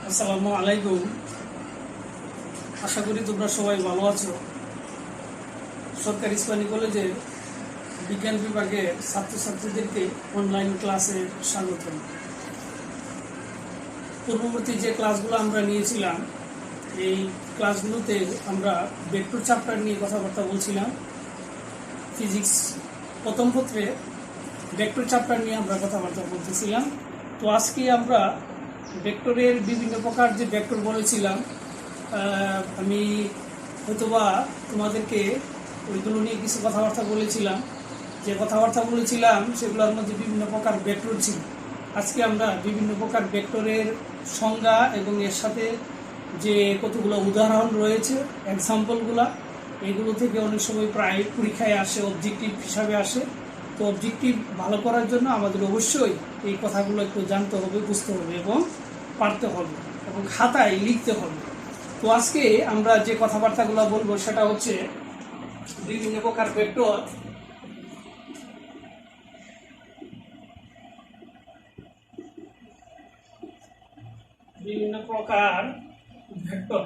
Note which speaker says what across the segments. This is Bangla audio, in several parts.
Speaker 1: আসসালামু আলাইকুম। আশা করি তোমরা সবাই ভালো আছো। সরকারি ইসলামী কলেজের বিজ্ঞান বিভাগের ছাত্রছাত্রীদেরকে অনলাইন ক্লাসে স্বাগত। পূর্ববর্তী যে ক্লাসগুলো আমরা নিয়েছিলাম, এই ক্লাসগুলোতে আমরা ভেক্টর চ্যাপ্টার নিয়ে কথাবার্তা বলছিলাম। ফিজিক্স প্রথম পত্রে ভেক্টর চ্যাপ্টার নিয়ে আমরা কথাবার্তা বলতেছিলাম। তো আজকে আমরা ভেক্টরের বিভিন্ন প্রকার যে ভেক্টর বলেছিলাম, আমি হয়তোবা তোমাদেরকে ওইগুলো নিয়ে কিছু কথাবার্তা বলেছিলাম। যে কথাবার্তা বলেছিলাম সেগুলোর মধ্যে বিভিন্ন প্রকার ভেক্টর ছিল। আজকে আমরা বিভিন্ন প্রকার ভেক্টরের সংজ্ঞা এবং এর সাথে যে কতগুলো উদাহরণ রয়েছে, এক্সাম্পলগুলো, এগুলো থেকে অনেক সময় প্রায় পরীক্ষায় আসে, অবজেক্টিভ হিসাবে আসে। তো অবজেক্টিভ ভালো করার জন্য আমাদের অবশ্যই এই কথাগুলো একটু জানতে হবে, বুঝতে হবে এবং পারতে হবে এবং খাতায় লিখতে হবে। তো আজকে আমরা যে কথাবার্তাগুলো বলবো সেটা হচ্ছে বিভিন্ন প্রকার ভেক্টর। বিভিন্ন প্রকার ভেক্টর।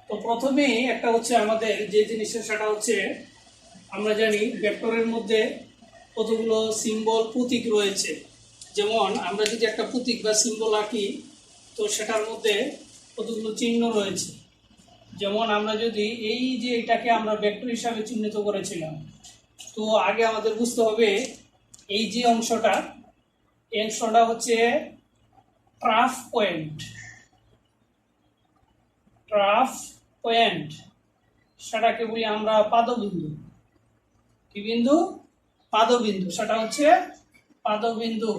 Speaker 1: তো প্রথমেই একটা হচ্ছে আমাদের যে জিনিসটা, সেটা হচ্ছে আমরা জানি ভেক্টরের মধ্যে কতগুলো সিম্বল, প্রতীক রয়েছে। যেমন আমরা যদি একটা প্রতীক বা সিম্বল আঁকি, তো সেটার মধ্যে কতগুলো চিহ্ন রয়েছে। যেমন আমরা যদি এই যে এটাকে আমরা ভেক্টর হিসাবে চিহ্নিত করেছিলাম, তো আগে আমাদের বুঝতে হবে এই যে অংশটা, এই অংশটা হচ্ছে ট্রাফ পয়েন্ট। ট্রাফ পয়েন্ট সেটাকে বলি আমরা পাদবিন্দু। কি বিন্দু? পাদবিন্দু। সেটা হচ্ছে পাদবিন্দু।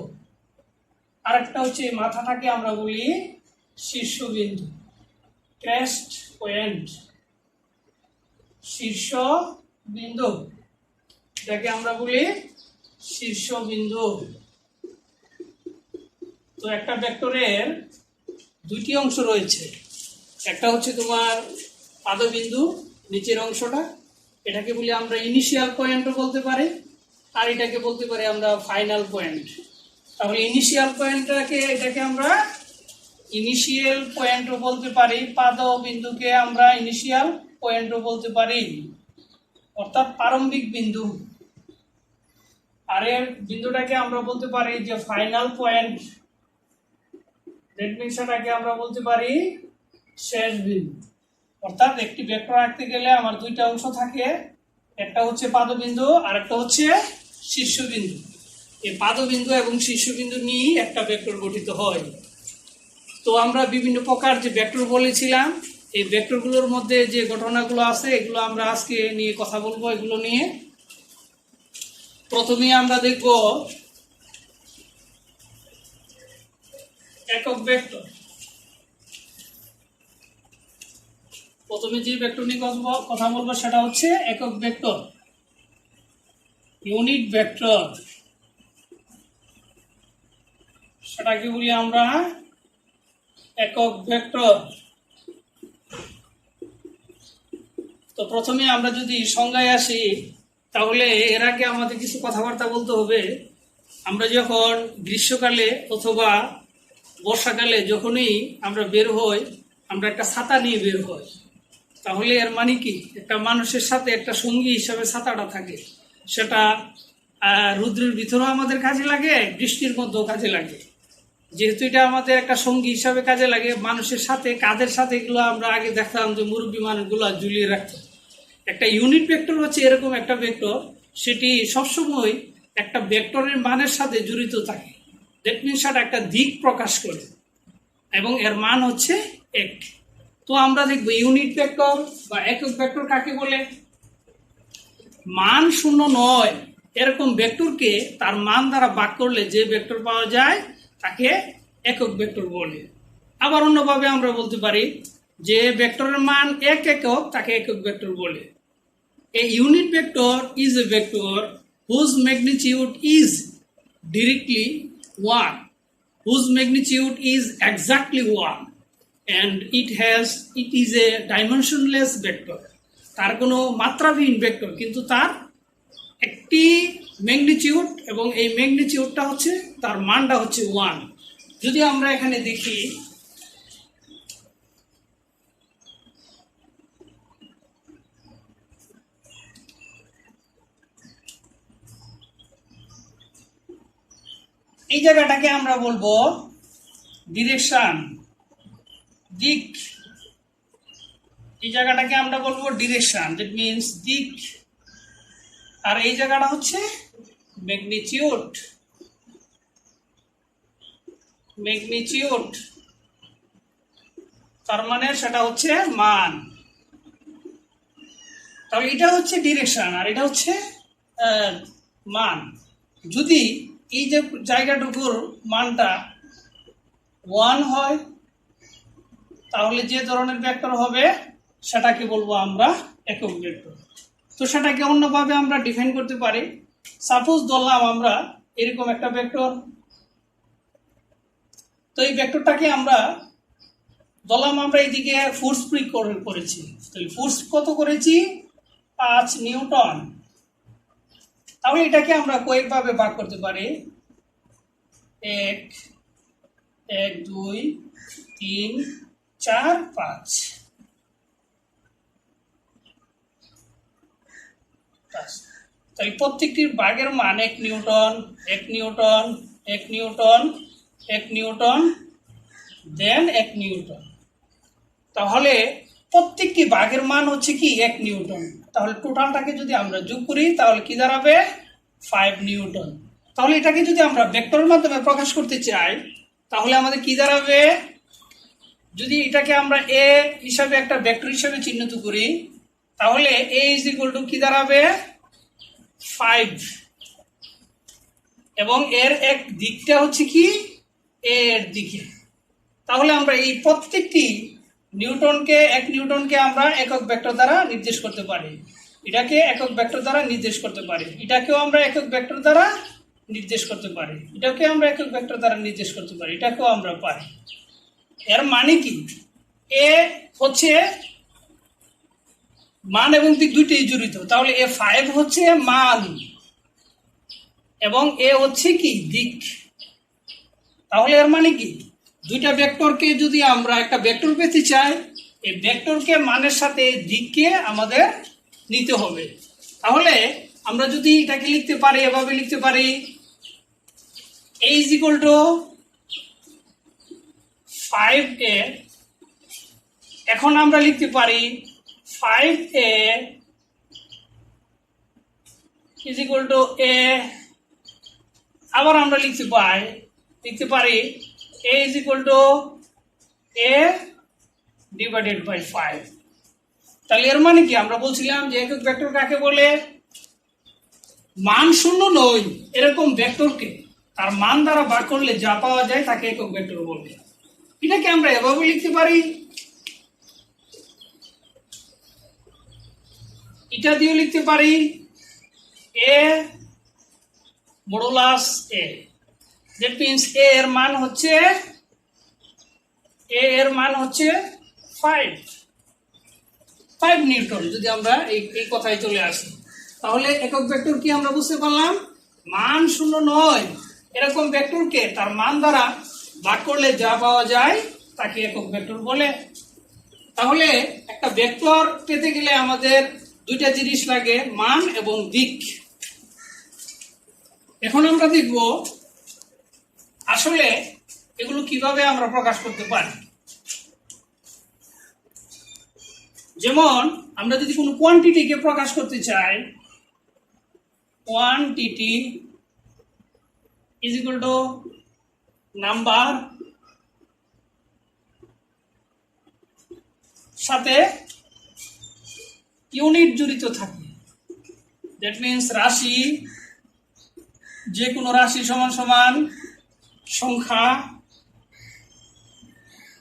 Speaker 1: আরেকটা হচ্ছে মাথাটাকে আমরা বলি শীর্ষবিন্দু, ক্রেস্ট পয়েন্ট, শীর্ষবিন্দু। এটাকে আমরা বলি শীর্ষবিন্দু। তো একটা ভেক্টরের দুইটি অংশ রয়েছে। একটা হচ্ছে তোমার পাদবিন্দু, নিচের অংশটা, এটাকে বলি আমরা ইনিশিয়াল পয়েন্টও বলতে পারি, আর এটাকে বলতে পারি আমরা ফাইনাল পয়েন্ট। তাহলে ইনিশিয়াল পয়েন্টটাকে, এটাকে আমরা ইনিশিয়াল পয়েন্টও বলতে পারি, পাদবিন্দুকে আমরা ইনিশিয়াল পয়েন্টও বলতে পারি, অর্থাৎ প্রারম্ভিক বিন্দু। আর এর বিন্দুটাকে আমরা বলতে পারি যে ফাইনাল পয়েন্ট। দ্যাট মিন্স এটাকে আমরা বলতে পারি শেষ বিন্দু। অর্থাৎ একটি ভেক্টর আঁকতে গেলে আমার দুইটা অংশ থাকে, একটা হচ্ছে পাদবিন্দু আর একটা হচ্ছে শীর্ষবিন্দু। এই পাদবিন্দু এবং শীর্ষবিন্দু নিয়ে একটা ভেক্টর গঠিত হয়। তো আমরা বিভিন্ন প্রকার যে ভেক্টর বলেছিলাম, এই ভেক্টরগুলোর মধ্যে যে ঘটনাগুলো আছে এগুলো আমরা আজকে নিয়ে কথা বলবো। এগুলো নিয়ে প্রথমেই আমরা দেখব একক ভেক্টর। প্রথমে যে ভেক্টর নিয়ে কথা বলবো সেটা হচ্ছে একক ভেক্টর, ইউনিট ভেক্টর। সেটাকে বলি আমরা একক ভেক্টর। তো প্রথমে আমরা যদি সংজ্ঞায় আসি, তাহলে এর আগে আমাদের কিছু কথাবার্তা বলতে হবে। আমরা যখন গ্রীষ্মকালে অথবা বর্ষাকালে যখনই আমরা বের হই, আমরা একটা ছাতা নিয়ে বের হই। তাহলে এর মানে কি? একটা মানুষের সাথে একটা সঙ্গী হিসাবে ছাতাটা থাকে। সেটা রৌদ্রের ভিতরেও আমাদের কাজে লাগে, বৃষ্টির মধ্যেও কাজে লাগে। যেহেতু এটা আমাদের একটা সঙ্গী হিসাবে কাজে লাগে, মানুষের সাথে, কাদের সাথে, এগুলো আমরা আগে দেখতাম যে মুরব্বী মানুষগুলো ঝুলিয়ে রাখতো। একটা ইউনিট ভেক্টর হচ্ছে এরকম একটা ভেক্টর, সেটি সবসময় একটা ভেক্টরের মানের সাথে জড়িত থাকে। দ্যাট মিনস সেটা একটা দিক প্রকাশ করে এবং এর মান হচ্ছে এক। তো আমরা দেখবো ইউনিট ভেক্টর বা একক ভেক্টর কাকে বলে। মান শূন্য নয় এরকম ভেক্টরকে তার মান দ্বারা ভাগ করলে যে ভেক্টর পাওয়া যায় তাকে একক ভেক্টর বলে। আবার অন্যভাবে আমরা বলতে পারি যে ভেক্টরের মান এক একক, তাকে একক ভেক্টর বলে। A unit vector is a vector whose magnitude is directly 1, whose magnitude is exactly 1, and it is a dimensionless vector. তার কোনো মাত্রাবিহীন ভেক্টর, কিন্তু তার একটি ম্যাগনিটিউড এবং এই ম্যাগনিটিউডটা হচ্ছে, তার মানটা হচ্ছে 1। যদি আমরা এখানে দেখি এই জায়গাটাকে আমরা বলবো ডিরেকশন, দিক। এই জায়গাটাকে আমরা বলবো ডিরেকশন, দ্যাট মিন্স দিক। আর এই জায়গাটা হচ্ছে ম্যাগনিটিউড, ম্যাগনিটিউড তার মানে সেটা হচ্ছে মান। তাহলে এটা হচ্ছে ডিরেকশন আর এটা হচ্ছে মান। যদি এই যে জায়গাটুকুর মানটা 1 হয় তাহলে যে ধরনের ভেক্টর হবে সেটাকে বলবো আমরা একক ভেক্টর। তো সেটাকে অন্যভাবে আমরা ডিফাইন করতে পারি। সাপোজ ধরলাম আমরা এরকম একটা ভেক্টর, তো এই ভেক্টরটাকে আমরা ধরলাম আমরা এইদিকে ফোর্স প্রয়োগ করেছি। তাহলে ফোর্স কত করেছি? 5 নিউটন। তাহলে এটাকে আমরা কয়েকভাবে ভাগ করতে পারি, 1 1 2 3 4 5। তাহলে প্রত্যেকটির ভাগের মান 1 নিউটন 1 নিউটন 1 নিউটন 1 নিউটন দেন 1 নিউটন। তাহলে প্রত্যেকটি ভাগের মান হচ্ছে কি 1 নিউটন। তাহলে টোটালটাকে যদি আমরা যোগ করি তাহলে কি দাঁড়াবে? 5 নিউটন। তাহলে এটাকে যদি আমরা ভেক্টরের মাধ্যমে প্রকাশ করতে চাই তাহলে আমাদের কি দাঁড়াবে? যদি এটাকে আমরা এ হিসাবে একটা ভেক্টর হিসাবে চিহ্নিত করি তাহলে এ ইজ ইকুয়াল টু কি দাঁড়াবে? 5। এবং এর এক দিকটা হচ্ছে কি এ এর দিকে। তাহলে আমরা এই প্রত্যেকটি নিউটনকে 1 নিউটনকে আমরা একক ভেক্টর দ্বারা নির্দেশ করতে পারি। এটাকে একক ভেক্টর দ্বারা নির্দেশ করতে পারি, এটাকেও আমরা একক ভেক্টর দ্বারা নির্দেশ করতে পারি, এটাকে আমরা একক ভেক্টর দ্বারা নির্দেশ করতে পারি, এটাকেও আমরা পারি। এর মানে কি? এ হচ্ছে মান এবং দিক দুইটাই জড়িত। তাহলে এ 5 হচ্ছে মান এবং এ হচ্ছে কি দিক। তাহলে এর মানে কি? দুইটা ভেক্টরকে যদি আমরা একটা ভেক্টর পেতে চাই এই ভেক্টরকে মানের সাথে দিককে আমাদের নিতে হবে। তাহলে আমরা যদি এটাকে লিখতে পারি, এভাবে লিখতে পারি, a is equal to 5a। এখন আমরা লিখতে পারি 5a is equal to a। আবার আমরা লিখতে পারি a is equal to a divided by 5। তাহলে এর মানে কি? আমরা বলছিলাম যে একক ভেক্টর কাকে বলে? মান শূন্য নয় এরকম ভেক্টরকে তার মান দ্বারা ভাগ করলে যা পাওয়া যায় তাকে একক ভেক্টর বলে। এটাকে আমরা এভাবে লিখতে পারি, এটা দিয়ে লিখতে পারি a modulus a। That means a এর মান হচ্ছে 5 নিউটন। যদি আমরা এই কথায় চলে আসি তাহলে একক ভেক্টর কি আমরা বুঝতে পারলাম? মান শূন্য নয় এরকম ভেক্টরকে তার মান দ্বারা ভাগ করলে যা পাওয়া যায় তাকে একক ভেক্টর বলে। তাহলে একটা ভেক্টর পেতে গেলে আমাদের দুইটা জিনিস লাগে, মান এবং দিক। এখন আমরা দেখব আসলে এগুলো কিভাবে আমরা প্রকাশ করতে পারি। যেমন আমরা যদি কোনো কোয়ান্টিটিকে প্রকাশ করতে চাই, quantity is equal two number সাথে ইউনিট জড়িত থাকে। দ্যাট মিন্স রাশি, যে কোনো রাশি সমান সমান সংখ্যা,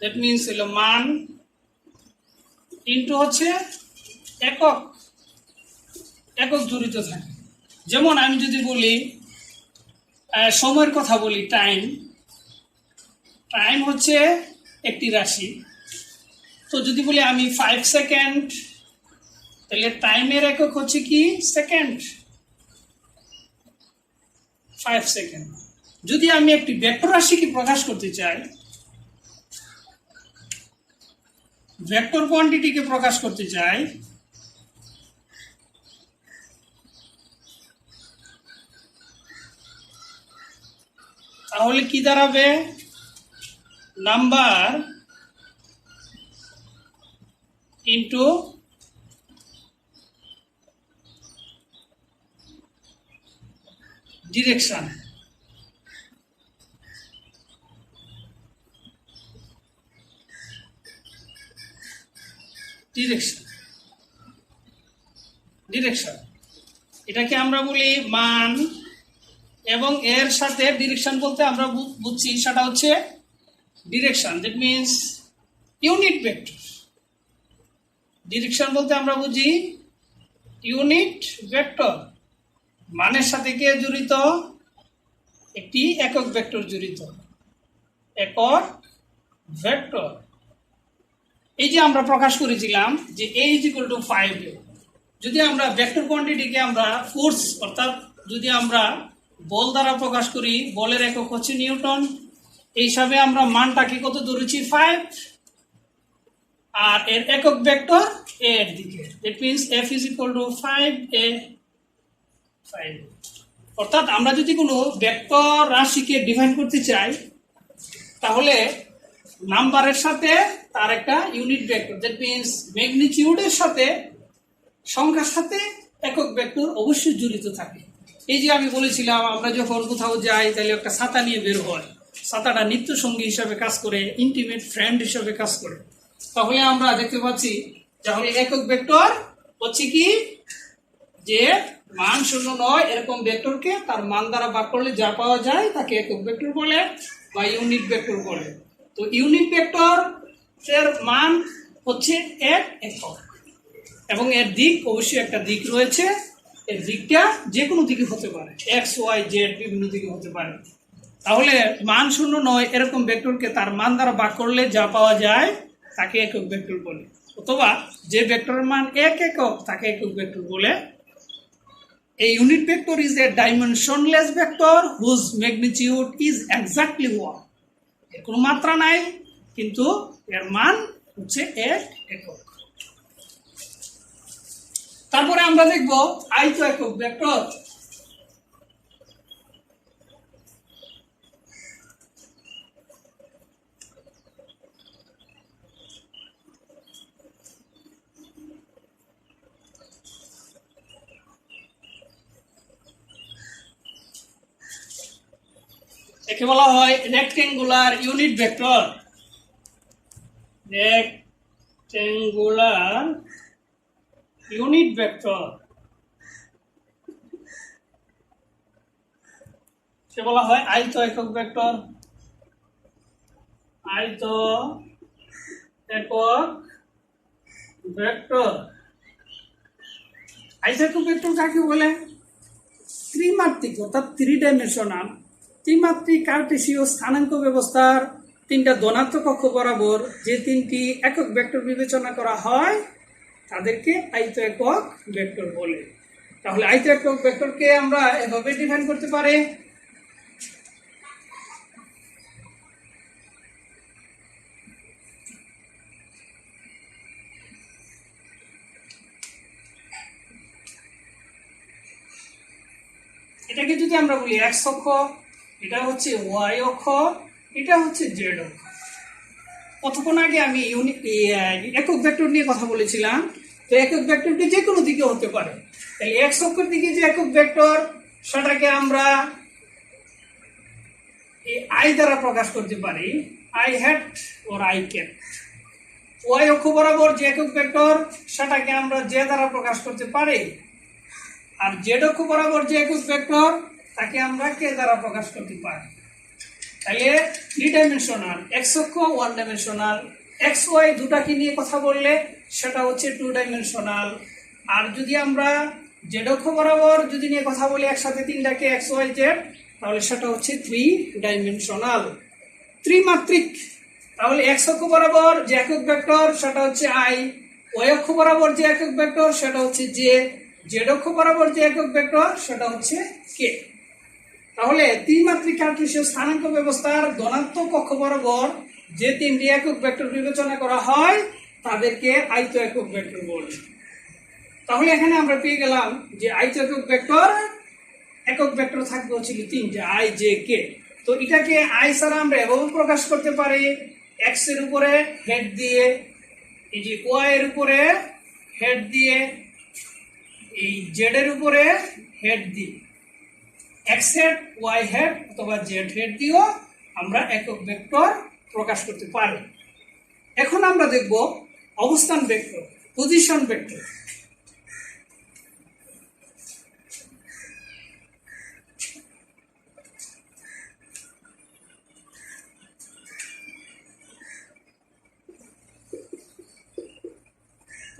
Speaker 1: দ্যাট মিন্স হলো মান, ইনটু হচ্ছে একক জড়িত থাকে। যেমন আমি যদি বলি সময়ের কথা বলি, টাইম হচ্ছে একটি রাশি। তো যদি বলি আমি 5 সেকেন্ড তাহলে টাইমের একক হচ্ছে কি? Second, 5 second. যদি আমি একটি ভেক্টর রাশিকে প্রকাশ করতে চাই, ভেক্টর কোয়ান্টিটিকে প্রকাশ করতে চাই, তাহলে কি দাঁড়াবে? Number into direction. ডিরেকশন এটাকে আমরা বলি মান, এবং এর সাথে ডিরেকশন বলতে আমরা বুঝছি সেটা হচ্ছে direction, that means unit vector. Direction বলতে আমরা বুঝি ইউনিট ভেক্টর, মানের সাথে কে জড়িত? একটি একক ভেক্টর জড়িত, একক ভেক্টর। এই যে আমরা প্রকাশ করেছিলাম যে a = 5, যদি আমরা ভেক্টর কোয়ান্টিটিকে আমরা ফোর্স অর্থাৎ যদি আমরা বল দ্বারা প্রকাশ করি, বলের একক হচ্ছে নিউটন, এই হিসাবে আমরা মানটাকে কত ধরেছি? 5, আর এর একক ভেক্টর a এর দিকে, দ্যাট মিনস f = 5a 5। অর্থাৎ আমরা যদি কোনো ভেক্টর রাশিকে ডিফাইন করতে চাই, তাহলে নাম্বারের সাথে তার একটা ইউনিট ভেক্টর, দ্যাট মিনস ম্যাগনিটিউডের সাথে, সংখ্যার সাথে একক ভেক্টর অবশ্যই জড়িত থাকে। এই যে আমি বলেছিলাম, আমরা যখন কোথাও যাই তাহলে একটা ছাতা নিয়ে বের হয়, ছাতাটা নিত্য সঙ্গী হিসাবে কাজ করে, ইন্টিমেট ফ্রেন্ড হিসাবে কাজ করে। তাহলে আমরা দেখতে পাচ্ছি তাহলে একক ভেক্টর হচ্ছে কি, যে মান 0 নয় এরকম ভেক্টরকে তার মান দ্বারা ভাগ করলে যা পাওয়া যায় তাকে একক ভেক্টর বলে বা ইউনিট ভেক্টর বলে। তো ইউনিট ভেক্টর এর মান হচ্ছে একক, এবং এর দিক অবশ্যই একটা দিক রয়েছে, এর দিকটা যে কোনো দিকে হতে পারে, এক্স ওয়াই জেড বিভিন্ন দিকে হতে পারে। তাহলে মান 0 নয় এরকম ভেক্টরকে তার মান দ্বারা ভাগ করলে যা পাওয়া যায় তাকে একক ভেক্টর বলে, অথবা যে ভেক্টরের মান একক তাকে একক ভেক্টর বলে। A unit vector is a dimensionless vector whose magnitude is exactly 1. এর কোনো মাত্রা নাই, কিন্তু এর মান হচ্ছে একক। তারপরে আমরা দেখব আয়ত একক ভেক্টর। একে বলা হয় rectangular unit vector. Rectangular unit vector সে বলা হয় আয়ত একক ভেক্টর। আয়ত একক ভেক্টর, আয়ত একক ভেক্টর কাকে বলে? ত্রিমাত্রিক অর্থাৎ 3 ডাইমেনশনাল ত্রিমাত্রিক কার্টেসীয় স্থানাঙ্ক ব্যবস্থার 3টা ধনাত্মক অক্ষ বরাবর যে 3টি একক ভেক্টর বিবেচনা করা হয় তাদেরকে আয়ত একক ভেক্টর বলে। তাহলে আয়ত একক ভেক্টরকে আমরা এভাবে ডিফাইন করতে পারি। এটাকে যদি আমরা বলি এক্স অক্ষ, এটা হচ্ছে ওয়াই অক্ষ, এটা হচ্ছে জেড অক্ষ। কতক্ষণ আগে আমি একক ভেক্টর নিয়ে কথা বলেছিলাম, তো একক ভেক্টরটি যে কোনো দিকে হতে পারে। তাহলে এক্স অক্ষের দিকে যে একক ভেক্টর সেটাকে আমরা আই দ্বারা প্রকাশ করতে পারি, I hat or I cap. Y অক্ষ বরাবর যে একক ভেক্টর সেটাকে আমরা জে দ্বারা প্রকাশ করতে পারি, আর জেড অক্ষ বরাবর যে একক ভেক্টর তাকে আমরা কে দ্বারা প্রকাশ করতে পারি। তাহলে 3 ডাইমেনশনাল, এক্স অক্ষ 1 ডাইমেনশনাল, এক্স ওয়াই দুটাকে নিয়ে কথা বললে সেটা হচ্ছে 2 ডাইমেনশনাল। আর যদি আমরা জেড অক্ষ বরাবর যদি নিয়ে কথা বলি একসাথে 3টাকে এক্স ওয়াই জেড, তাহলে সেটা হচ্ছে 3 ডাইমেনশনাল ত্রিমাত্রিক। তাহলে এক্স অক্ষ বরাবর যে একক ভেক্টর সেটা হচ্ছে আই, ওয়াই অক্ষ বরাবর যে একক ভেক্টর সেটা হচ্ছে জে, জেড অক্ষ বরাবর যে একক ভেক্টর সেটা হচ্ছে কে। তাহলে ত্রিমাত্রিক কার্টেসীয় স্থানাঙ্ক ব্যবস্থার ধনাত্মক অক্ষ বরাবর যে তিনটি একক ভেক্টর বিবেচনা করা হয় তাদেরকে আয়ত একক ভেক্টর বলে। তাহলে এখানে আমরা পেয়ে গেলাম যে আয়ত একক ভেক্টর থাকবে হচ্ছিল তিনটে, আই জে কে। তো এটাকে আই ছাড়া আমরা এভাবে প্রকাশ করতে পারি, এক্স এর উপরে হেড দিয়ে, এই যে ওয়াই এর উপরে হেড দিয়ে, এই জেড এর উপরে হেড দিয়ে, এক্স হেড, ওয়াই হেড অথবা জেড হেড দিয়েও আমরা একক ভেক্টর প্রকাশ করতে পারি। এখন আমরা দেখব অবস্থান vector, position vector.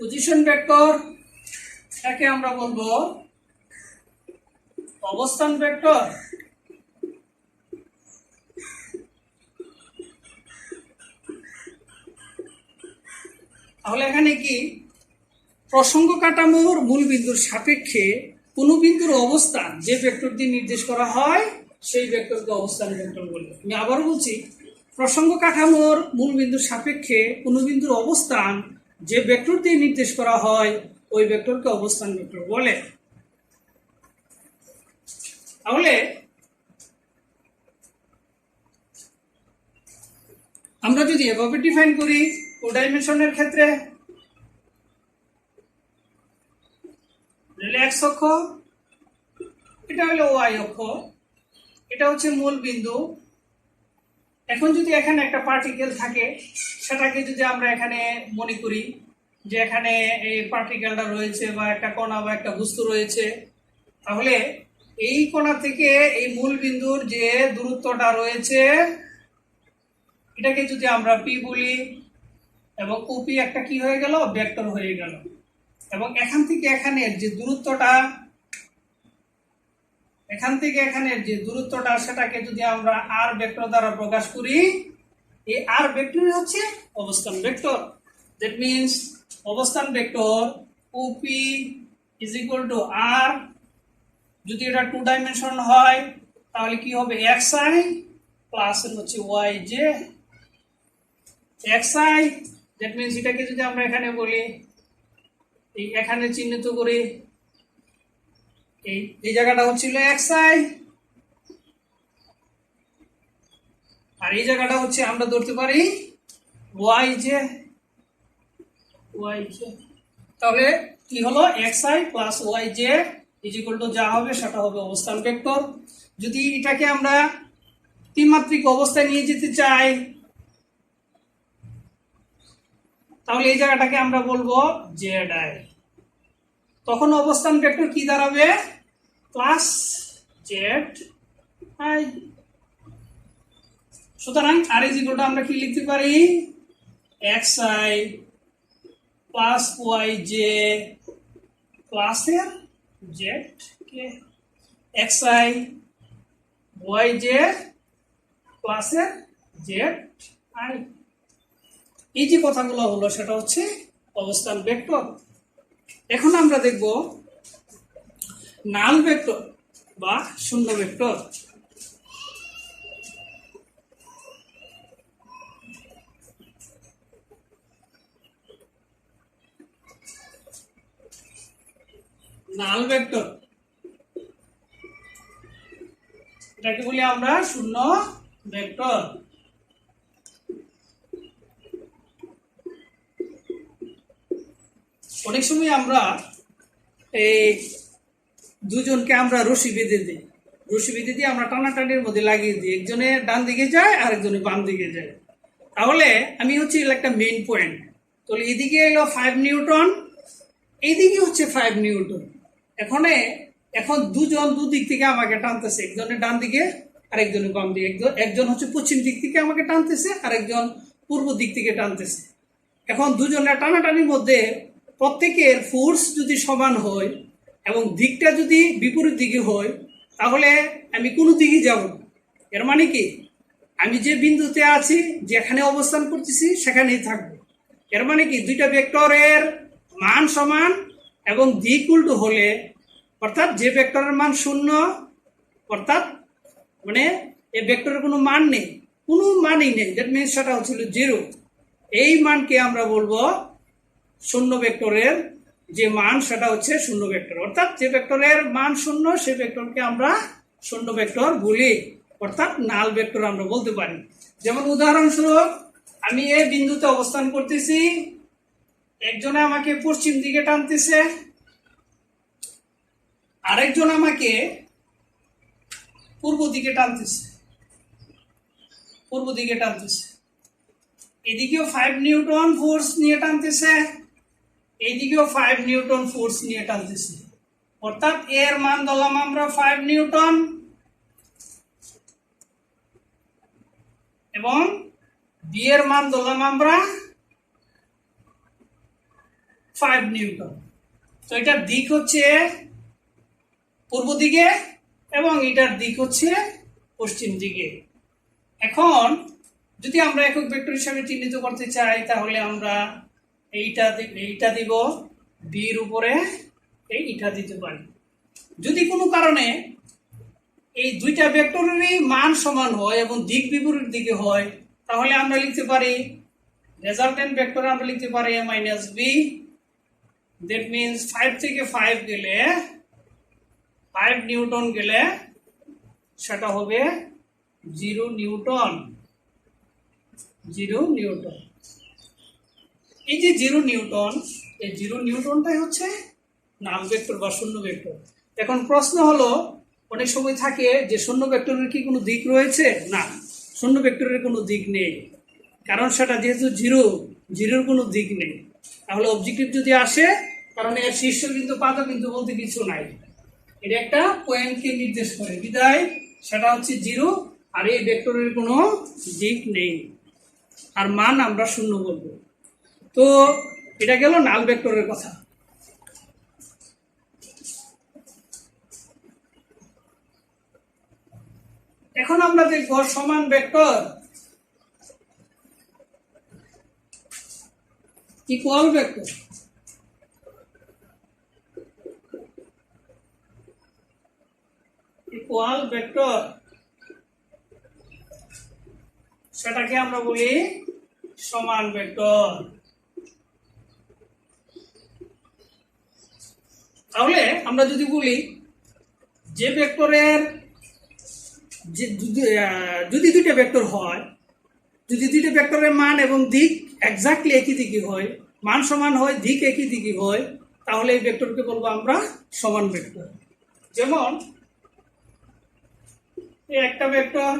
Speaker 1: Position vector এটাকে আমরা বলবো অবস্থান ভেক্টর। তাহলে এখানে কি প্রসঙ্গ কাঠামোর মূল বিন্দুর সাপেক্ষে কোন বিন্দুর অবস্থান যে ভেক্টর দিয়ে নির্দেশ করা হয় সেই ভেক্টরকে অবস্থান ভেক্টর বলে। আমি আবার বলছি, প্রসঙ্গ কাঠামোর মূল বিন্দুর সাপেক্ষে কোন বিন্দুর অবস্থান যে ভেক্টর দিয়ে নির্দেশ করা হয় ওই ভেক্টরকে অবস্থান ভেক্টর বলে। তাহলে আমরা যদি এভাবে ডিফাইন করি টু ডাইমেনশনের ক্ষেত্রে, এক্স অক্ষ, এটা হলো ওয়াই অক্ষ, এটা হচ্ছে মূল বিন্দু। এখন যদি এখানে একটা পার্টিকেল থাকে, সেটাকে যদি আমরা এখানে মনে করি যে এখানে এই পার্টিকেলটা রয়েছে বা একটা কণা বা একটা বস্তু রয়েছে, তাহলে এই কণা থেকে এই মূল বিন্দুর যে দূরত্বটা রয়েছে এটাকে যদি আমরা পি বলি, এবং ওপি একটা কি হয়ে গেল, ভেক্টর হয়ে গেল। এবং এখান থেকে এখানের যে দূরত্বটা, সেটাকে যদি আমরা আর ভেক্টর দ্বারা প্রকাশ করি, এই আর ভেক্টর হচ্ছে অবস্থান ভেক্টর। দ্যাট মিন্স অবস্থান vector OP is equal to R. যদি এটা টু ডাইমেনশন হয় তাহলে কি হবে, এক্স আই প্লাস হচ্ছে y j x i. That means এটাকে যদি আমরা এখানে বলি, এই এখানে চিহ্নিত করি, এই জায়গাটা হচ্ছিল এক্স আই, আর এই জায়গাটা হচ্ছে আমরা ধরতে পারি ওয়াই জে। তাহলে কি হলো, X I plus Y J is equal to যা হবে সেটা হবে অবস্থান ভেক্টর। যদি এটাকে আমরা ত্রিমাত্রিক অবস্থায় নিয়ে যেতে চাই তাহলে এই জায়গাটাকে আমরা বলবো জেড আই। তখন অবস্থান ভেক্টর কি দাঁড়াবে, প্লাস জেড আই। সুতরাং আর ইজ ইকুয়াল টু আমরা কি লিখতে পারি, x I plus Y j plus এর z k, x i y j plus এর জেড আই। এই যে কথাগুলো হলো সেটা হচ্ছে অবস্থান ভেক্টর। এখন আমরা দেখব নাল ভেক্টর বা শূন্য ভেক্টর। নাল ভেক্টর এটাকে বলি আমরা শূন্য ভেক্টর। অনেক সময় আমরা এই দুজনকে আমরা রশি বেঁধে দিই, আমরা টানাটানির মধ্যে লাগিয়ে দিই, একজনে ডান দিকে যায় আর একজনে বাম দিকে যায়। তাহলে আমি হচ্ছে একটা মেইন পয়েন্ট, তাহলে এদিকে এলো 5 নিউটন, এইদিকে হচ্ছে 5 নিউটন। এখন দুজন দুদিক থেকে আমাকে টানতেছে, একজনে ডান দিকে আর একজনে বাম দিকে, একজন হচ্ছে পশ্চিম দিক থেকে আমাকে টানতেছে আর একজন পূর্ব দিক থেকে টানতেছে। এখন দুজনের টানাটানির মধ্যে প্রত্যেকের ফোর্স যদি সমান হয় এবং দিকটা যদি বিপরীত দিকে হয় তাহলে আমি কোনো দিকে যাব না। এর মানে কি, আমি যে বিন্দুতে আছি, যেখানে অবস্থান করতেছি সেখানেই থাকবো। এর মানে কি, দুইটা ভেক্টরের মান সমান এবং দিক উল্টো হলে, অর্থাৎ যে ভেক্টরের মান 0 অর্থাৎ মানে এই ভেক্টরের কোনো মান নেই, কোনো মানই নেই, দ্যাট মিনস সেটা হচ্ছিল 0। এই মানকে আমরা বলবো শূন্য ভেক্টরের যে মান সেটা হচ্ছে শূন্য ভেক্টর, অর্থাৎ যে ভেক্টরের মান শূন্য সেই ভেক্টরকে আমরা শূন্য ভেক্টর বলি, অর্থাৎ নাল ভেক্টর আমরা বলতে পারি। যেমন উদাহরণস্বরূপ আমি এই বিন্দুতে অবস্থান করতেছি, একজনে আমাকে পশ্চিম দিকে টানতেছে, আরেকজন আমাকে পূর্ব দিকে টানতেছে, এদিকেও 5 নিউটন ফোর্স নিয়ে টানতেছে, এইদিকেও 5 নিউটন ফোর্স নিয়ে টানতেছে, অর্থাৎ এর মান ধরলাম আমরা 5 নিউটন এবং বি এর মান ধরলাম আমরা 5 নিউটন। তো এটার দিক হচ্ছে পূর্ব দিকে এবং এটার দিক হচ্ছে পশ্চিম দিকে। এখন যদি আমরা একক ভেক্টর হিসাবে চিহ্নিত করতে চাই তাহলে আমরা এইটা দিব, বির উপরে এইটা দিতে পারি। যদি কোনো কারণে এই দুইটা ভেক্টরেরই মান সমান হয় এবং দিক বিপরীত দিকে হয় তাহলে আমরা লিখতে পারি রেজাল্টেন্ট ভেক্টর আমরা লিখতে পারি a minus B, that means 5 থেকে 5 গেলে 5 নিউটন গেলে সেটা হবে 0 নিউটন। এই যে 0 নিউটন, এই 0 নিউটনটাই হচ্ছে নাল ভেক্টর বা শূন্য ভেক্টর। এখন প্রশ্ন হলো, অনেক সময় থাকে যে শূন্য ভেক্টরের কি কোনো দিক রয়েছে? না, শূন্য ভেক্টরের কোনো দিক নেই, কারণ সেটা যেহেতু 0 কোনো দিক নেই। তাহলে অবজেক্টিভ যদি আসে, কারণ এর শীর্ষ কিন্তু পাতা কিন্তু বলতে কিছু নাই, এটা একটা পয়েন্টকে নির্দেশ করে, বিদায় সেটা হচ্ছে 0, আর এই ভেক্টরের কোনো দিক নেই, আর মান আমরা শূন্য বলবো। তো এটা গেল নাল ভেক্টরের কথা। এখন আমরা দেখব সমান vector, equal vector. Equal vector সেটাকে আমরা বলি সমান ভেক্টর। তাহলে আমরা যদি বলি যে ভেক্টরের যদি দুইটা ভেক্টর হয়, যদি দুইটা ভেক্টরের মান এবং দিক এক্স্যাক্টলি একই দিকে হয়, মান সমান হয়, দিক একই দিকে হয়, তাহলে এই ভেক্টরকে বলবো আমরা সমান ভেক্টর। যেমন এই একটা ভেক্টর,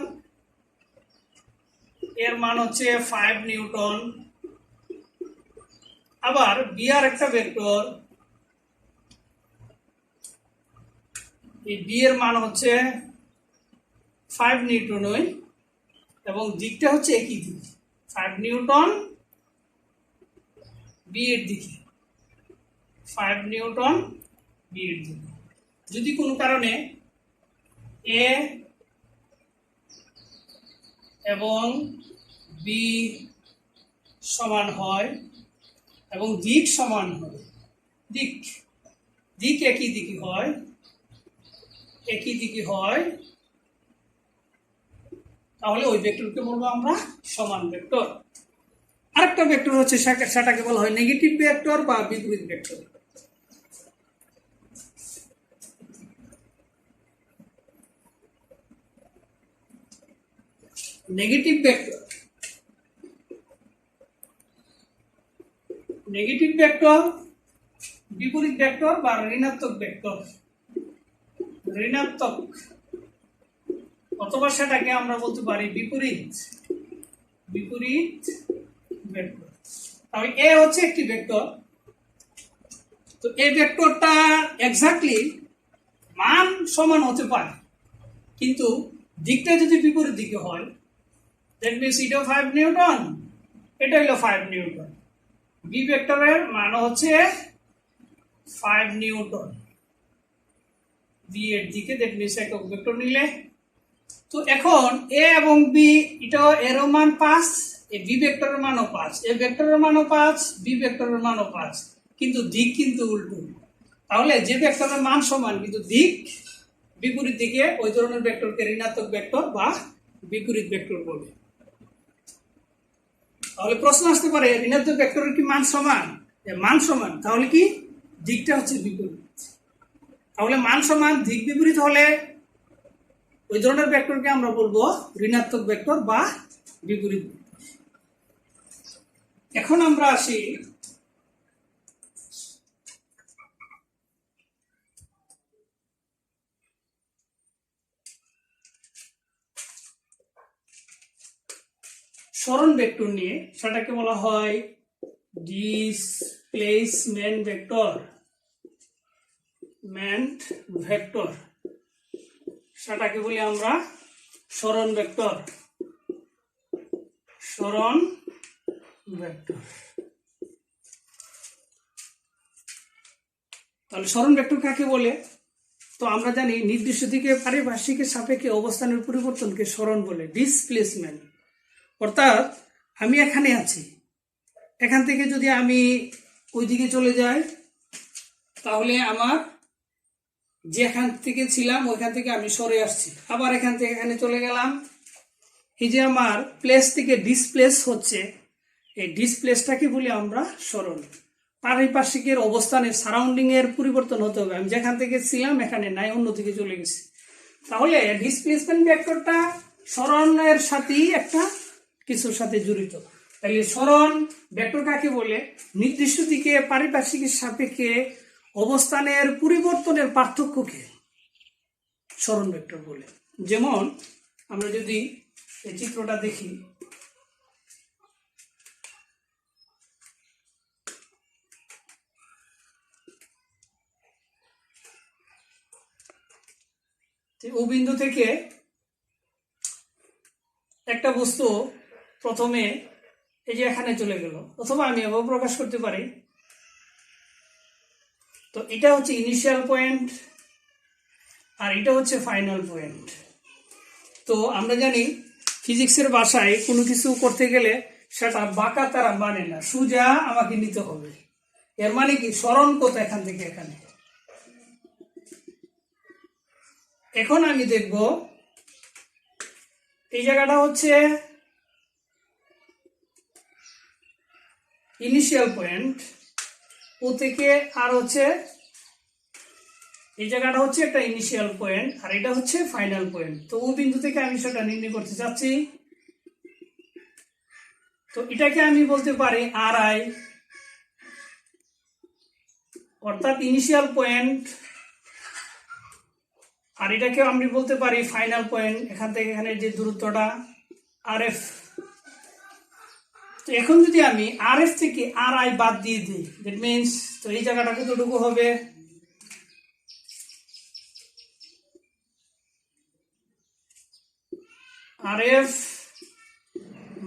Speaker 1: এর মান হচ্ছে 5 নিউটন, আবার বি আর একটা ভেক্টর, এই বি এর মান হচ্ছে 5 নিউটন এবং দিকটা হচ্ছে একই দিক, 5 নিউটন বি এর দিকে, 5 নিউটন বি এর দিকে। যদি কোনো কারণে এ এবং বি সমান হয় এবং দিক সমান হয়, দিক একই দিকে হয়, তাহলে ওই ভেক্টরকে বলবো আমরা সমান ভেক্টর। আরেকটা ভেক্টর হচ্ছে সেটাকে বলা হয় নেগেটিভ ভেক্টর বা বিপরীত ভেক্টর। নেগেটিভ ভেক্টর, বিপরীত ভেক্টর বা ঋণাত্মক ভেক্টর, অথবা সেটাকে আমরা বলতে পারি বিপরীত ভেক্টর। তাহলে এ হচ্ছে একটি ভেক্টর, তো এই ভেক্টরটা এক্স্যাক্টলি মান সমান হতে পারে, কিন্তু দিকটা যদি বিপরীত দিকে হয়, দ্যাট মিনস এটাও 5 নিউটন, এটা হলো 5 নিউটন, বি ভেক্টরের মান হচ্ছে 5 নিউটন বি এর দিকে, দ্যাট মিনস একক ভেক্টর নিলে। তো এখন এ এবং বি, এটা এরও মান 5, এই বি ভেক্টরের মানও 5, এ ভেক্টরের মানও 5, বি ভেক্টরের মানও 5, কিন্তু দিক কিন্তু উল্টো। তাহলে যে ভেক্টরের মান সমান কিন্তু দিক বিপরীত দিকে ওই ধরনের ভেক্টরকে ঋণাত্মক ভেক্টর বা বিপরীত ভেক্টর বলে। তাহলে প্রশ্ন আসতে পারে ঋণাত্মক ভেক্টরের কি মান সমান? মান সমান, তাহলে কি দিকটা হচ্ছে বিপরীত। তাহলে মান সমান দিক বিপরীত হলে ওই ধরনের ভেক্টরকে আমরা বলবো ঋণাত্মক ভেক্টর বা বিপরীত। এখন আমরা আসি সরণ ভেক্টর নিয়ে। সেটাকে বলা হয় ডিসপ্লেসমেন্ট ভেক্টর, সেটাকে বলি আমরা সরণ ভেক্টর। তাহলে সরণ ভেক্টর কাকে বলে? তো আমরা জানি নির্দিষ্ট দিকে পারিপার্শ্বিকের সাপেক্ষে অবস্থানের পরিবর্তনকে সরণ বলে, ডিসপ্লেসমেন্ট। অর্থাৎ আমি এখানে আছি, এখান থেকে যদি আমি ওইদিকে চলে যাই তাহলে আমার যেখান থেকে ছিলাম ওইখান থেকে আমি সরে আসছি, আবার এখান থেকে এখানে চলে গেলাম। এই যে আমার প্লেস থেকে ডিসপ্লেস হচ্ছে, এই ডিসপ্লেসটাকে বলি আমরা সরণ। পারিপার্শ্বিকের অবস্থানের সারাউন্ডিং এর পরিবর্তন হতে হবে, আমি যেখান থেকে ছিলাম এখানে নাই, অন্যদিকে চলে গেছি। তাহলে ডিসপ্লেসমেন্ট ভেক্টরটা সরণের সাথেই একটা কিছুর সাথে জড়িত। তাহলে সরণ ভেক্টর কাকে বলে? নির্দিষ্ট দিকে পারিপার্শ্বিকের সাপেক্ষে অবস্থানের পরিবর্তনের পার্থক্যকে সরণ ভেক্টর বলে। যেমন আমরা যদি এই চিত্রটা দেখি, ও বিন্দু থেকে একটা বস্তু প্রথমে এই যে এখানে চলে গেল, অথবা আমি এভাবে প্রকাশ করতে পারি। তো এটা হচ্ছে ইনিশিয়াল পয়েন্ট আর এটা হচ্ছে ফাইনাল পয়েন্ট। তো আমরা জানি ফিজিক্সের ভাষায় কোনো কিছু করতে গেলে সেটা বাঁকা তারা মানে না, সোজা আমাকে নিতে হবে। এর মানে কি সরণ কত এখান থেকে এখানে। এখন আমি দেখব এই জায়গাটা হচ্ছে ইনিশিয়াল পয়েন্ট, ও থেকে আর হচ্ছে এই জায়গাটা হচ্ছে একটা ইনিশিয়াল পয়েন্ট আর এটা হচ্ছে ফাইনাল পয়েন্ট। তো ও বিন্দু থেকে আমি সেটা নির্ণয় করতে চাচ্ছি। তো এটাকে আমি বলতে পারি আর আই, অর্থাৎ ইনিশিয়াল পয়েন্ট, আর এটাকে আমি বলতে পারি ফাইনাল পয়েন্ট, এখান থেকে এখানে যে দূরত্বটা আর এফ। তো এখন যদি আমি আর এফ থেকে আর আই বাদ দিয়ে দিই, দ্যাট মিনস তো এই জায়গাটা কতটুকু হবে? আর এফ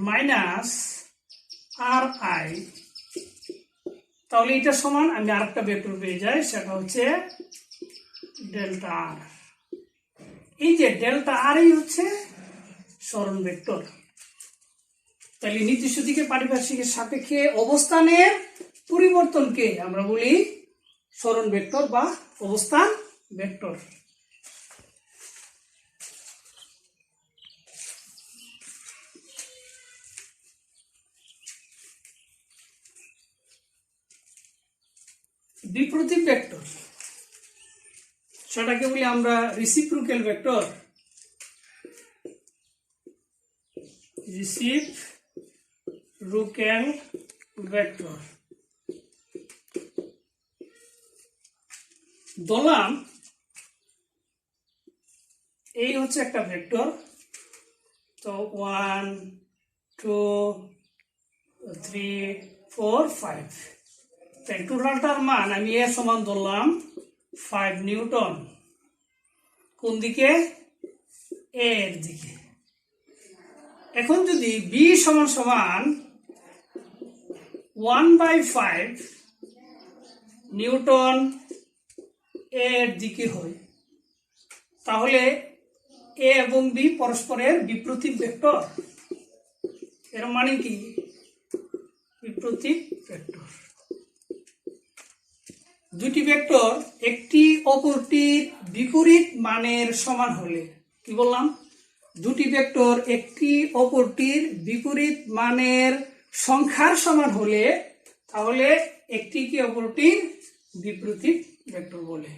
Speaker 1: মাইনাস আর আই। তাহলে এটা সমান আমি আরেকটা ভেক্টর পেয়ে যাই, সেটা হচ্ছে ডেল্টা আর। এই যে ডেল্টা আর এই হচ্ছে সরণ ভেক্টর। তাহলে নির্দিষ্ট দিকে পারিপার্শ্বিকের সাপেক্ষে অবস্থানের পরিবর্তনকে আমরা বলি সরণ ভেক্টর বা অবস্থান ভেক্টর। বিপরীত ভেক্টর সেটাকে বলি আমরা রেসিপ্রোকাল ভেক্টর। রেসিপ্রোকাল ভেক্টর ধরলাম এই হচ্ছে একটা ভেক্টর। তো 1 2 3 4 5, তাই টোটালটার মান আমি এর সমান ধরলাম 5 নিউটন। কোন দিকে? এর দিকে। এখন যদি বি সমান সমান 1/5 নিউটন এর দিকে হয়, তাহলে এ এবং বি পরস্পরের বিপরীত ভেক্টর। এর মানে কি? বিপরীত ভেক্টর। দুটি ভেক্টর একটি অপরটির বিপরীত মানের সমান হলে, কি বললাম, দুটি ভেক্টর একটি অপরটির বিপরীত মানের সংখ্যার সমান হলে তাহলে একটি কি অপরটির বিপরীত ভেক্টর বলে।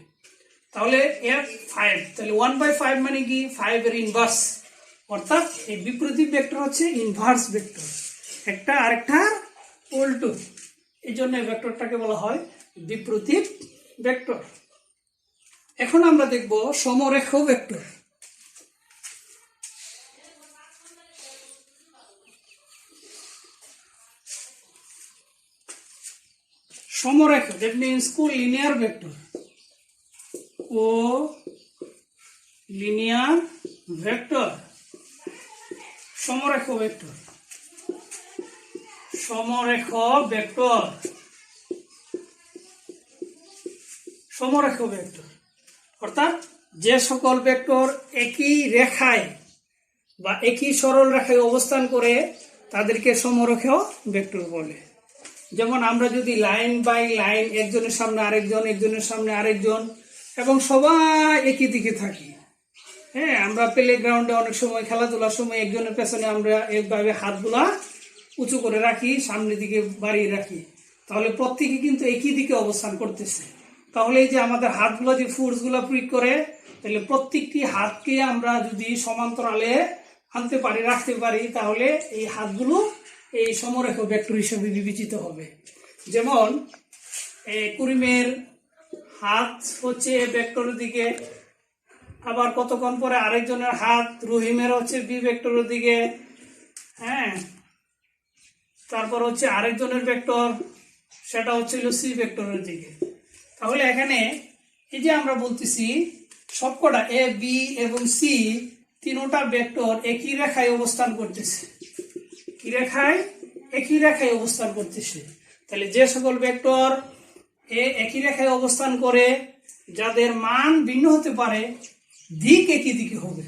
Speaker 1: তাহলে এর 5, তাহলে 1/5 মানে কি 5 এর ইনভার্স, অর্থাৎ এই বিপরীত ভেক্টর হচ্ছে ইনভার্স ভেক্টর, একটা আরেকটার উল্টো, এই জন্য এই ভেক্টরটাকে বলা হয় বিপরীত ভেক্টর। এখন আমরা দেখব সমরেখ ভেক্টর। সমরেখ, that means co-linear vector, co-linear vector, সমরেখ ভেক্টর, সমরেখ ভেক্টর, সমরেখ ভেক্টর অর্থাৎ যে সকল ভেক্টর একই রেখায় বা একই সরল রেখায় অবস্থান করে তাদেরকে সমরেখ ভেক্টর বলে। যেমন আমরা যদি লাইন বাই লাইন, একজনের সামনে আরেকজন, একজনের সামনে আরেকজন, এবং সবাই একই দিকে থাকি, হ্যাঁ, আমরা প্লে গ্রাউন্ডে অনেক সময় খেলাধুলার সময় একজনের পেছনে আমরা এইভাবে হাতগুলা উঁচু করে রাখি, সামনের দিকে বাড়িয়ে রাখি, তাহলে প্রত্যেকে কিন্তু একই দিকে অবস্থান করতেছে। তাহলে এই যে আমাদের হাতগুলো যে ফোর্সগুলো প্রয়োগ করে, তাহলে প্রত্যেকটি হাতকে আমরা যদি সমান্তরালে আনতে পারি, রাখতে পারি, তাহলে এই হাতগুলো এই সমরেখ ভেক্টর হিসেবে বিবেচিত হবে। যেমন করিমের হাত হচ্ছে ভেক্টরের দিকে, আবার কতক্ষণ পরে আরেকজনের হাত রহিমের হচ্ছে বি ভেক্টরের দিকে, হ্যাঁ, তারপর হচ্ছে আরেকজনের ভেক্টর, সেটা হচ্ছিল সি ভেক্টরের দিকে। তাহলে এখানে এই যে আমরা বলতেছি সবকটা এ, বি এবং সি তিনটা ভেক্টর একই রেখায় অবস্থান করতেছে, কি রেখায়, একই রেখায় অবস্থান করতেছে। তাহলে যে সকল ভেক্টর একই রেখায় অবস্থান করে, যাদের মান ভিন্ন হতে পারে, দিক একই দিকে হবে,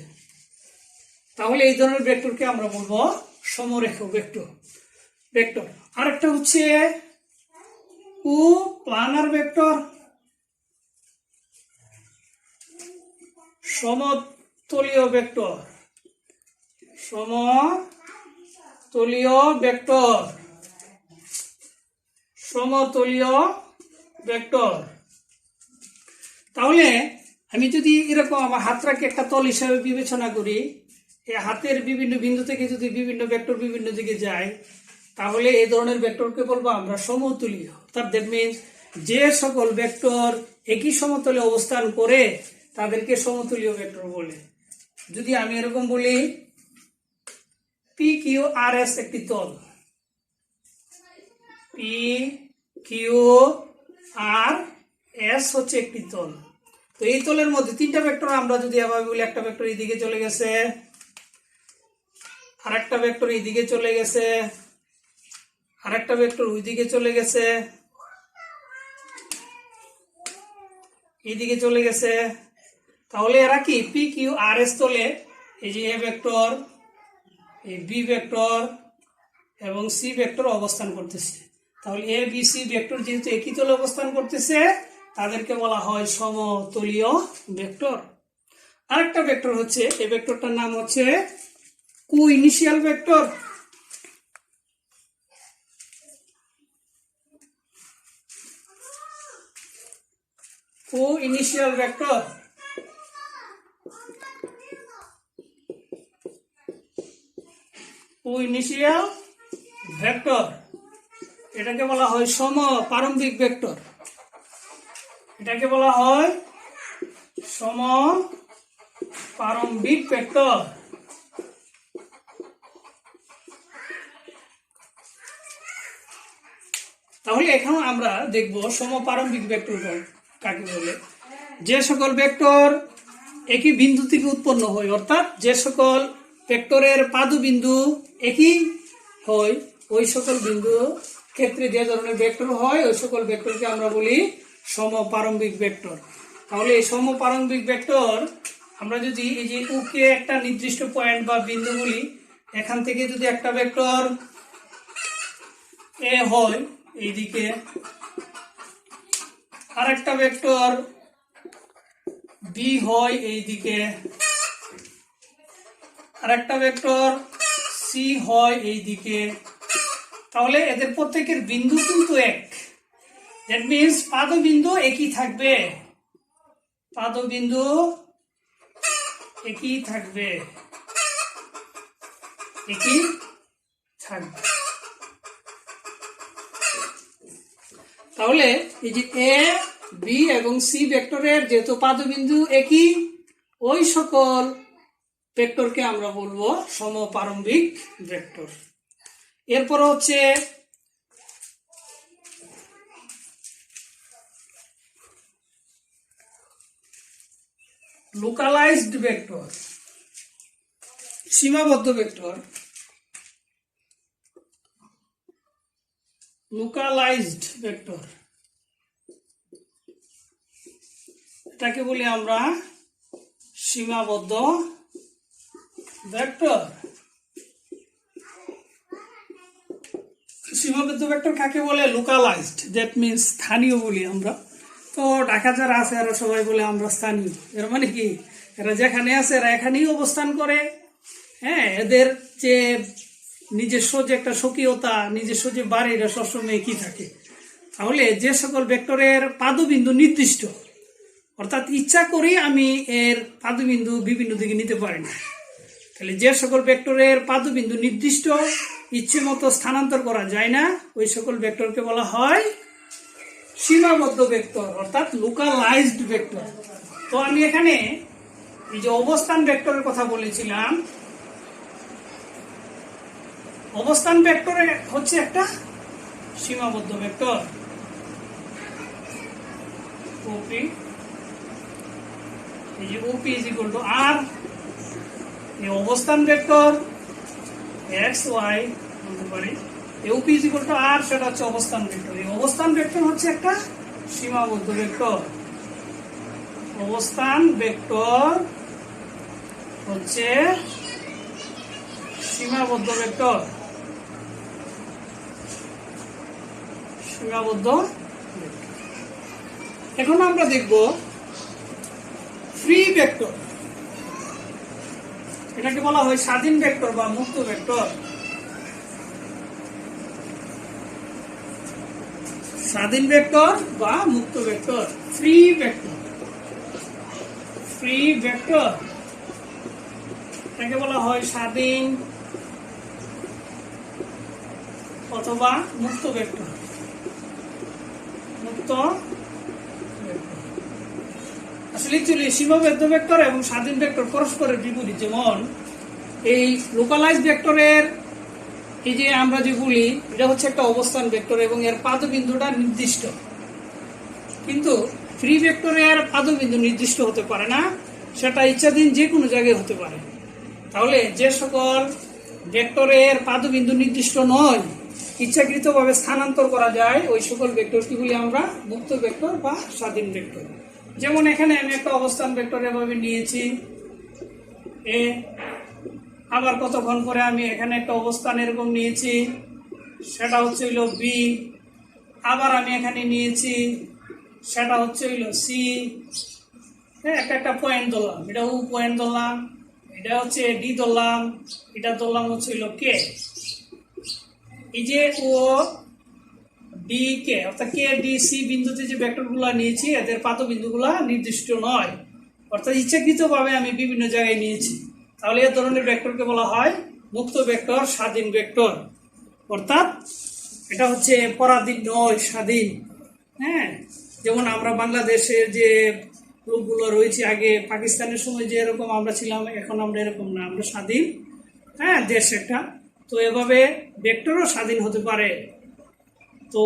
Speaker 1: তাহলে এই ধরনের ভেক্টরকে আমরা বলবো সমরেখ ভেক্টর। ভেক্টর আরেকটা হচ্ছে প্লানার ভেক্টর, সমতলীয় ভেক্টর, সমতলীয় ভেক্টর, সমতলীয় ভেক্টর। তাহলে আমি যদি এরকম আমার হাতটাকে একটা তল হিসাবে বিবেচনা করি, এই হাতের বিভিন্ন বিন্দু থেকে যদি বিভিন্ন ভেক্টর বিভিন্ন দিকে যায়, তাহলে এই ধরনের ভেক্টরকে বলবো আমরা সমতুল্য। অর্থাৎ দ্যাট মিনস যে সকল ভেক্টর একই সমতলে অবস্থান করে তাদেরকে সমতুল্য ভেক্টর বলে। যদি আমি এরকম বলি পি কিউ আর এস একটি তল, পি কিউ আর এস হচ্ছে একটি তল, তো এই তলের মধ্যে তিনটা ভেক্টর আমরা যদি এভাবে বলি, একটা ভেক্টর এইদিকে চলে গেছে, আরেকটা ভেক্টর এইদিকে চলে গেছে, আরেকটা ভেক্টর ওইদিকে চলে গেছে, এইদিকে চলে গেছে, তাহলে এরা কি পি কিউ আর এস তলে এই যে এ ভেক্টর, এই বি ভেক্টর এবং সি ভেক্টর অবস্থান করতেছে। তাহলে এ বি সি ভেক্টর যেহেতু একই তলে অবস্থান করতেছে, তাদেরকে বলা হয় সমতলীয় ভেক্টর। আরেকটা ভেক্টর হচ্ছে, এই ভেক্টরটার নাম হচ্ছে কো-ইনিশিয়াল ভেক্টর। কো-ইনিশিয়াল ভেক্টর, কো-ইনিশিয়াল ভেক্টর, এটাকে বলা হয় সমপ্রারম্ভিক ভেক্টর, এটাকে বলা হয় সমপ্রারম্ভিক ভেক্টর। তাহলে এখন আমরা দেখব সমপ্রারম্ভিক ভেক্টর কাকে বলে। যে সকল ভেক্টর একই বিন্দু থেকে উৎপন্ন হয়, অর্থাৎ যে সকল ভেক্টরের পাদবিন্দু একই হয়, ওই সকল বিন্দু ক্ষেত্রে যে ধরনের ভেক্টর হয়, ওই সকল ভেক্টরকে আমরা বলি সমপ্রারম্ভিক ভেক্টর। তাহলে এই সমপ্রারম্ভিক ভেক্টর আমরা যদি এই যে ওকে একটা নির্দিষ্ট পয়েন্ট বা বিন্দু বলি, এখান থেকে যদি একটা ভেক্টর এ হয় এইদিকে, আরেকটা ভেক্টর বি হয় এইদিকে, আরেকটা ভেক্টর সি হয় এইদিকে। তাহলে এদের প্রত্যেকের বিন্দু কিন্তু এক, দ্যাট মিনস পাদবিন্দু একই থাকবে, পাদবিন্দু একই থাকবে, একই থাকবে। তাহলে এই যে এ বি এবং সি ভেক্টরের যেহেতু পাদবিন্দু একই, ওই সকল ভেক্টরকে আমরা বলবো সমপারম্বিক ভেক্টর। এরপর হচ্ছে লোকালাইজড ভেক্টর, সীমাবদ্ধ ভেক্টর। লোকালাইজড ভেক্টর এটাকে বলি আমরা সীমাবদ্ধ ভেক্টর। সীমাবদ্ধ ভেক্টর কাকে বলে? লোকালাইজড, দ্যাট মিনস স্থানীয় বলি আমরা। তো ঢাকা যারা আছে এরা সবাই বলে আমরা স্থানীয়, এর মানে কি এরা যেখানে আছে এরা এখানেই অবস্থান করে। হ্যাঁ, এদের যে নিজস্ব যে একটা স্বকীয়তা, নিজস্ব যে বাড়ি, এটা সবসময় একই থাকে। তাহলে যে সকল ভেক্টরের পাদবিন্দু নির্দিষ্ট, অর্থাৎ ইচ্ছা করি আমি এর পাদবিন্দু বিভিন্ন দিকে নিতে পারি না, তাহলে যে সকল ভেক্টরের পাদবিন্দু নির্দিষ্ট, ইচ্ছে মতো স্থানান্তর করা যায় না, ওই সকল ভেক্টরকে বলা হয় সীমাবদ্ধ ভেক্টর, অর্থাৎ লোকালাইজড ভেক্টর। তো আমি এখানে এই যে অবস্থান ভেক্টরের কথা বলেছিলাম, অবস্থান ভেক্টর হচ্ছে একটা সীমাবদ্ধ ভেক্টর। ওপি, এই যে ওপি ইজ ইকুয়াল টু আর, এই অবস্থান ভেক্টর এক্স ওয়াই বলতে পারি, ওপি ইজ ইকুয়াল টু আর, সেটা হচ্ছে অবস্থান ভেক্টর। এই অবস্থান ভেক্টর হচ্ছে একটা সীমাবদ্ধ ভেক্টর। অবস্থান ভেক্টর হচ্ছে সীমাবদ্ধ ভেক্টর, সীমাবদ্ধ ভেক্টর। এখন আমরা দেখব ফ্রি ভেক্টর, এটাকে বলা হয় স্বাধীন ভেক্টর বা মুক্ত ভেক্টর। স্বাধীন ভেক্টর বা মুক্ত vector, free vector. Free vector এটাকে বলা হয় স্বাধীন অথবা মুক্ত ভেক্টর। মুক্ত ভেক্টর আসলে সীমাবদ্ধ ভেক্টর এবং স্বাধীন ভেক্টর পরস্পরের বিপরীত। যেমন এই লোকালাইজড ভেক্টরের এই যে আমরা যে বলি, এটা হচ্ছে একটা অবস্থান ভেক্টর এবং এর পাদবিন্দুটা নির্দিষ্ট, কিন্তু ফ্রি ভেক্টরের পাদবিন্দু নির্দিষ্ট হতে পারে না, সেটা ইচ্ছাধীন যে কোনো জায়গায় হতে পারে। তাহলে যে সকল ভেক্টরের পাদবিন্দু নির্দিষ্ট নয়, ইচ্ছাকৃতভাবে স্থানান্তর করা যায়, ওই সকল ভেক্টরকে বলি আমরা মুক্ত ভেক্টর বা স্বাধীন ভেক্টর। যেমন এখানে আমি একটা অবস্থান ভেক্টর এভাবে নিয়েছি এ, আবার কতক্ষণ পরে আমি এখানে একটা অবস্থান এরকম নিয়েছি, সেটা হচ্ছে হইল বি, আবার আমি এখানে নিয়েছি, সেটা হচ্ছে হইল সি। হ্যাঁ, একটা পয়েন্ট ধরলাম, এটা ও পয়েন্ট ধরলাম, এটা হচ্ছে ডি ধরলাম, এটা ধরলাম হচ্ছে হইল কে। এই যে ও ডি কে, অর্থাৎ কে ডি সি বিন্দুতে যে ভেক্টরগুলো নিয়েছি, এদের পাদবিন্দুগুলো নির্দিষ্ট নয়, অর্থাৎ ইচ্ছাকৃতভাবে আমি বিভিন্ন জায়গায় নিয়েছি। তাহলে এই ধরনের ভেক্টরকে বলা হয় মুক্ত ভেক্টর, স্বাধীন ভেক্টর। অর্থাৎ এটা হচ্ছে পরাধীন নয়, স্বাধীন। হ্যাঁ, যেমন আমরা বাংলাদেশের যে লোকগুলো রয়েছে, আগে পাকিস্তানের সময় যে এরকম আমরা ছিলাম, এখন আমরা এরকম না, আমরা স্বাধীন হ্যাঁ দেশ একটা। তো এভাবে ভেক্টরও স্বাধীন হতে পারে। তো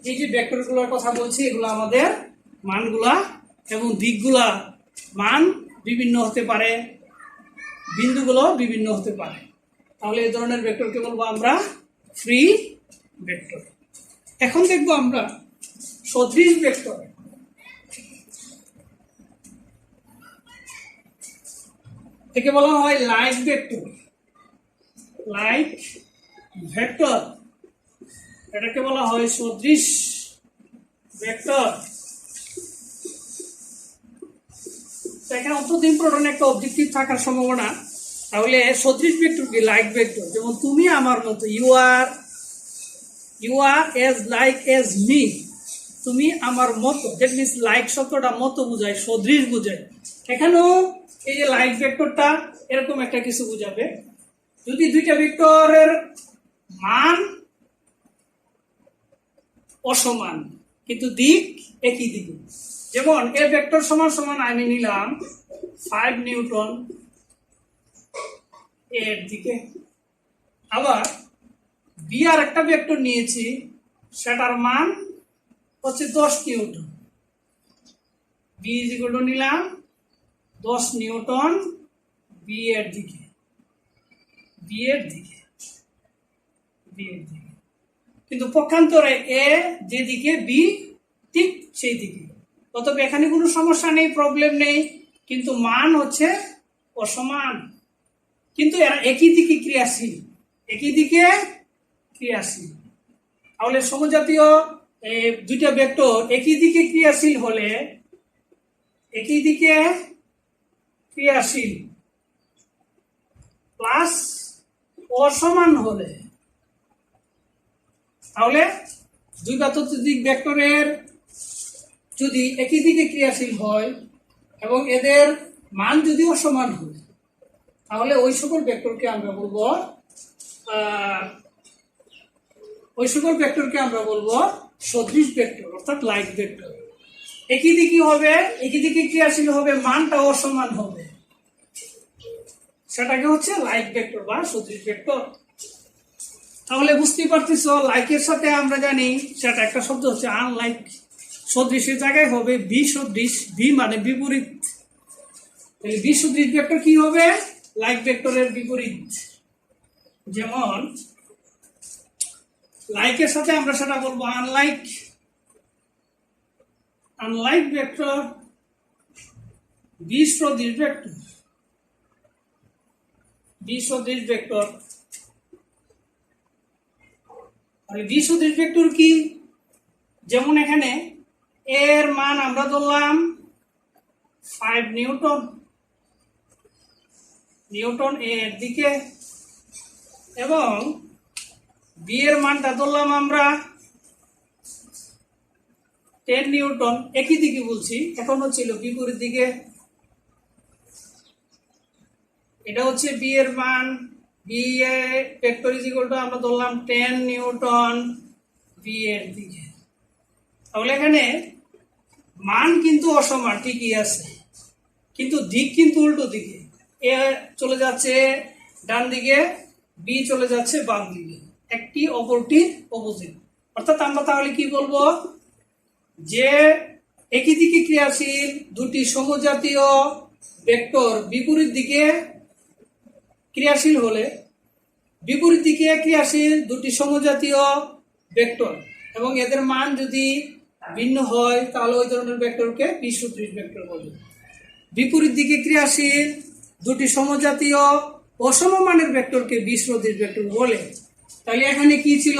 Speaker 1: এই যে ভেক্টরগুলোর কথা বলছি, এগুলো আমাদের মানগুলা এবং দিকগুলা, মান বিভিন্ন হতে পারে, বিন্দুগুলো বিভিন্ন হতে পারে। তাহলে এই ধরনের ভেক্টরকে বলবো আমরা ফ্রি ভেক্টর। এখন দেখবো আমরা সদৃশ ভেক্টর। একে বলা হয় লাইক ভেক্টর। লাইক ভেক্টর এটাকে বলা হয় সদৃশ ভেক্টর। এখানে অত্যন্ত ইম্পর্টেন্ট একটা অবজেক্টিভ থাকার সম্ভাবনা। তাহলে সদৃশ ভেক্টর কি? Like vector. যেমন তুমি আমার মতো, you are as like as me, তুমি আমার মতো, দ্যাট মিনস লাইক শব্দটা মতো বোঝায়, সদৃশ বোঝায়। এখানেও এই যে লাইক ভেক্টরটা এরকম একটা কিছু বোঝাবে। যদি দুইটা ভেক্টরের মান অসমান কিন্তু দিক একই দিকে, যেমন এ ভেক্টর সমান সমান আমি নিলাম 5 নিউটন এর দিকে, আবার বি আর একটা ভেক্টর নিয়েছি, সেটার মান হচ্ছে 10 newton. B is equal to নিলাম 10 নিউটন বি এর দিকে, বি এর দিকে, বি এর দিকে, কিন্তু পক্ষান্তরে এ যেদিকে বি ঠিক সেই দিকে। অতএব এখানে কোনো সমস্যা নেই, প্রবলেম নেই, কিন্তু মান হচ্ছে অসমান, কিন্তু এরা একই দিকে ক্রিয়াশীল, একই দিকে ক্রিয়াশীল। তাহলে সমজাতীয় দুইটা ভেক্টর একই দিকে ক্রিয়াশীল হলে, একই দিকে ক্রিয়াশীল প্লাস অসমান হলে, তাহলে দুই বা ততোধিক ভেক্টরের যদি একই দিকে ক্রিয়াশীল হয় এবং এদের মান যদি অসমান হয়, তাহলে ওই সকল ভেক্টরকে আমরা বলবো সদৃশ ভেক্টর, অর্থাৎ লাইক ভেক্টর। একই দিকে হবে, একই দিকে ক্রিয়াশীল হবে, মানটা অসমান হবে, সেটাকে হচ্ছে লাইক ভেক্টর বা সদৃশ ভেক্টর। তাহলে বুঝতেই পারতেছ, লাইকের সাথে আমরা জানি সেটা একটা শব্দ হচ্ছে আনলাইক। সদৃশের জায়গায় হবে বিসদৃশ, বি মানে বিপরীত। তাহলে বিসদৃশ ভেক্টর কি হবে? লাইক ভেক্টরের বিপরীত। যেমন লাইকের সাথে আমরা সেটা বলবো আনলাইক। আনলাইক ভেক্টর বিসদৃশ ভেক্টর, বিসদৃশ ভেক্টর। বিসদৃশ ভেক্টর কি? যেমন এখানে এর মান আমরা ধরলাম 5 নিউটন, নিউটন এর দিকে, এবং বি এর মানটা ধরলাম আমরা 10 নিউটন, একই দিকে বলছি, এখন হচ্ছিল বিপরীত দিকে। এটা হচ্ছে বি এর মান, বি এ ভেক্টর ইজ ইকুয়াল টু আমরা ধরলাম 10 নিউটন বি এর দিকে। তাহলে এখানে মান কিন্তু অসমান ঠিকই আছে, কিন্তু দিক কিন্তু উল্টো দিকে। এ চলে যাচ্ছে ডান দিকে, বি চলে যাচ্ছে বাম দিকে, একটি অপরটির অপোজিট। অর্থাৎ আমরা তাহলে কি বলবো? যে একই দিকে ক্রিয়াশীল দুটি সমজাতীয় ভেক্টর বিপরীত দিকে ক্রিয়াশীল হলে, বিপরীত দিকে ক্রিয়াশীল দুটি সমজাতীয় ভেক্টর এবং এদের মান যদি ভিন্ন হয়, তাহলে ওই ধরনের ভেক্টরকে বিসদৃশ ভেক্টর বলে। বিপরীত দিকে ক্রিয়াশীল দুটি সমজাতীয় অসমমানের ভেক্টরকে বিসদৃশ ভেক্টর বলে। তাহলে এখানে কি ছিল?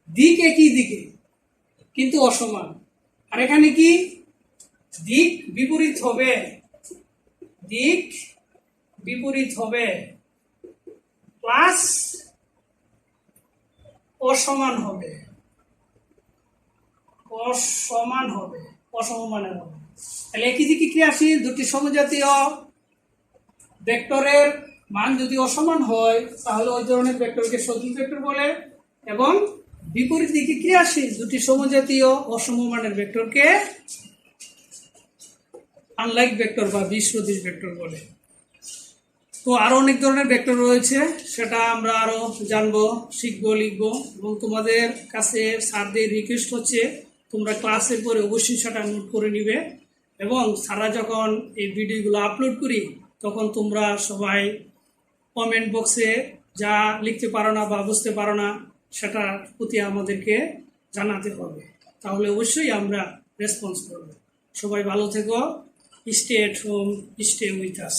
Speaker 1: দিক একই দিকে কিন্তু অসমান, আর এখানে কি? দিক বিপরীত হবে, দিক বিপরীত হবে প্লাস অসমান হবে, অসমান হবে, অসমমানের হবে। তাহলে একই দিকে ক্রিয়াশীল দুটি সমজাতীয় ভেক্টরের মান যদি অসমান হয়, তাহলে ওই ধরনের ভেক্টরকে সদৃশ ভেক্টর বলে, এবং বিপরীত দিকে ক্রিয়াশীল দুটি সমজাতীয় অসমমানের ভেক্টরকে আনলাইক ভেক্টর বা বিসদৃশ ভেক্টর বলে। তো আরো অনেক ধরনের ভেক্টর রয়েছে, সেটা আমরা আরো জানবো, শিখবো, লিখবো। এবং তোমাদের কাছে স্যারদের রিকোয়েস্ট হচ্ছে তোমরা ক্লাসের পরে অবশ্যই সেটা নোট করে নিবে, এবং স্যাররা যখন এই ভিডিওগুলো আপলোড করি তখন তোমরা সবাই কমেন্ট বক্সে যা লিখতে পারো না বা বুঝতে পারো না সেটার প্রতি আমাদেরকে জানাতে হবে, তাহলে অবশ্যই আমরা রেসপন্স করব। সবাই ভালো থেকো, stay at home, stay with us.